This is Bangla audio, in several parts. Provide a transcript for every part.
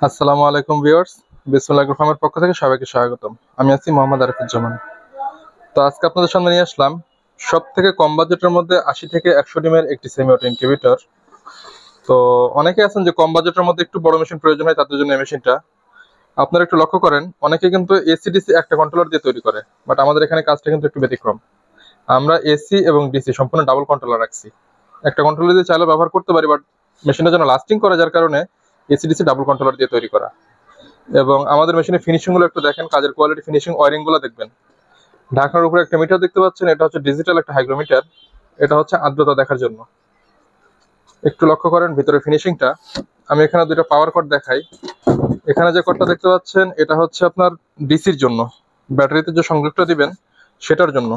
আসসালামু আলাইকুম ভিউয়ার্স, বিসমিল্লাহির রহমানির পক্ষ থেকে সবাইকে স্বাগতম। আমি আছি মোহাম্মদ আরিফুজ্জামান। তো আজকে আপনাদের সামনে নিয়ে আসলাম সব থেকে কম বাজেটের মধ্যে 80 থেকে 100 ডিমের একটি সেমি অটো ইনকিউবেটর। তো অনেকে আছেন যে কম বাজেটের মধ্যে একটু বড় মেশিন প্রয়োজন হয়, তাদের জন্য এই মেশিনটা। আপনারা একটু লক্ষ্য করেন, অনেকে কিন্তু এসি ডিসি একটা কন্ট্রোলার দিয়ে তৈরি করে, বাট আমাদের এখানে কাজটা কিন্তু একটু ব্যতিক্রম। আমরা এসি এবং ডিসি সম্পূর্ণ ডাবল কন্ট্রোলার রাখছি। একটা কন্ট্রোলার দিয়ে চাইলেও ব্যবহার করতে পারি, বাট মেশিনটা যেন লাস্টিং করে, যার কারণে এসি ডিসি ডাবল কন্ট্রোলার দিয়ে তৈরি করা। এবং আমাদের মেশিনের ফিনিশিং গুলো একটু দেখেন, কাজের কোয়ালিটি, ফিনিশিং, ওয়ারিং গুলো দেখবেন। ঢাকনার উপরে একটা মিটার দেখতে পাচ্ছেন, এটা হচ্ছে ডিজিটাল একটা হাইগ্রোমিটার। এটা হচ্ছে আর্দ্রতা দেখার জন্য। একটু লক্ষ্য করেন ভিতরে ফিনিশিংটা। আমি এখানে দুইটা পাওয়ার কর্ড দেখাই। এখানে যে কর্ডটা দেখতে পাচ্ছেন, এটা হচ্ছে আপনার ডিসির জন্য, ব্যাটারিতে যে সংযোগটা দিবেন সেটার জন্য।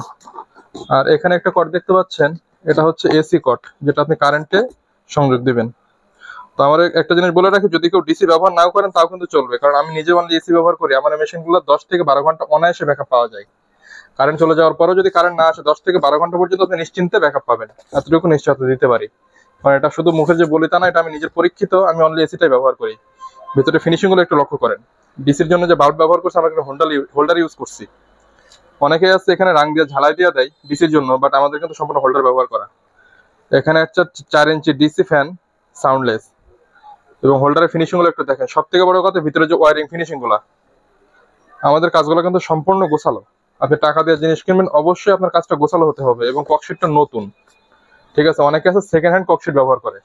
আর এখানে একটা কর্ড দেখতে পাচ্ছেন, এটা হচ্ছে এসি কর্ড, যেটা আপনি কারেন্টে সংযোগ দিবেন। তো আমার একটা জিনিস বলে রাখি, যদি কেউ ডিসি ব্যবহার নাও করেন তাও কিন্তু চলবে, কারণ আমি নিজে অনলি এসি ব্যবহার করি। আমার মেশিনগুলো 10 থেকে 12 ঘন্টা অনায়াসে ব্যাকআপ পাওয়া যায়। কারেন্ট চলে যাওয়ার পরেও যদি কারেন্ট না আসে, 10 থেকে 12 ঘন্টা পর্যন্ত আপনি নিশ্চিন্তে ব্যাকআপ পাবেন, এতটুকু নিশ্চয়তা দিতে পারি। কারণ এটা শুধু মুখের যে বলি তা না, এটা আমি নিজের পরীক্ষিত। আমি অনলি এসিটাই ব্যবহার করি। ভিতরে ফিনিশিং গুলো একটু লক্ষ্য করেন। ডিসির জন্য যে বাল্ব ব্যবহার করছি, আমরা একটা হোল্ডার ইউজ করছি। অনেকে আছে এখানে রাং দিয়ে ঝালাই দিয়ে দেয় ডিসির জন্য, বাট আমাদের কিন্তু সম্পূর্ণ হোল্ডার ব্যবহার করা। এখানে একটা 4 ইঞ্চি ডিসি ফ্যান, সাউন্ডলেস। এবং হোল্ডারের ফিনিশিং গুলো একটু দেখেন। সব থেকে বড় কথা, ভিতরে যে ওয়ারিং ফিনিশিং গুলা, আমাদের কাজগুলো কিন্তু সম্পূর্ণ গোছালো। আপনি টাকা দিয়ে জিনিস কিনবেন, অবশ্যই আপনার কাজটা গোছালো হতে হবে, এবং ককশিটটা নতুন। ঠিক আছে, অনেকে আছে সেকেন্ড হ্যান্ড ককশিট ব্যবহার করে,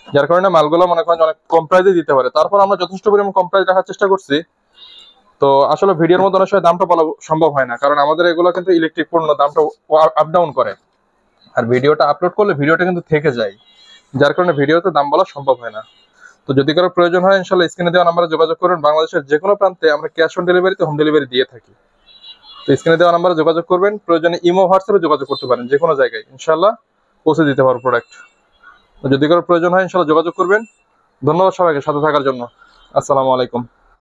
যার কারণে মালগুলো মনে করেন অনেক কম প্রাইসে দিতে পারে। তারপর আমরা যথেষ্ট পরিমাণ কম প্রাইস রাখার চেষ্টা করছি। তো আসলে ভিডিওর মধ্যে অনেক সময় দামটা বলা সম্ভব হয় না, কারণ আমাদের এগুলো কিন্তু ইলেকট্রিক পণ্য, দামটা আপ ডাউন করে। আর ভিডিওটা আপলোড করলে ভিডিওটা কিন্তু থেকে যায়, যার কারণে ভিডিওতে দাম বলা সম্ভব হয় না। তো যদি কারো প্রয়োজন হয়, ইনশাল্লাহ স্ক্রিনে দেওয়া নাম্বারে যোগাযোগ করুন। বাংলাদেশের যে কোনো প্রান্তে আমরা ক্যাশ অন ডেলিভারিতে হোম ডেলিভারি দিয়ে থাকি। তো স্ক্রিনে দেওয়া নাম্বারে যোগাযোগ করবেন। প্রয়োজনে ইমো, হোয়াটসঅ্যাপে যোগাযোগ করতে পারেন, যে কোনো জায়গায় ইনশাল্লাহ পৌঁছে দিতে পারবো প্রোডাক্ট। তো যদি কারো প্রয়োজন হয়, ইনশাল্লাহ যোগাযোগ করবেন। ধন্যবাদ সবাইকে সাথে থাকার জন্য। আসসালামু আলাইকুম।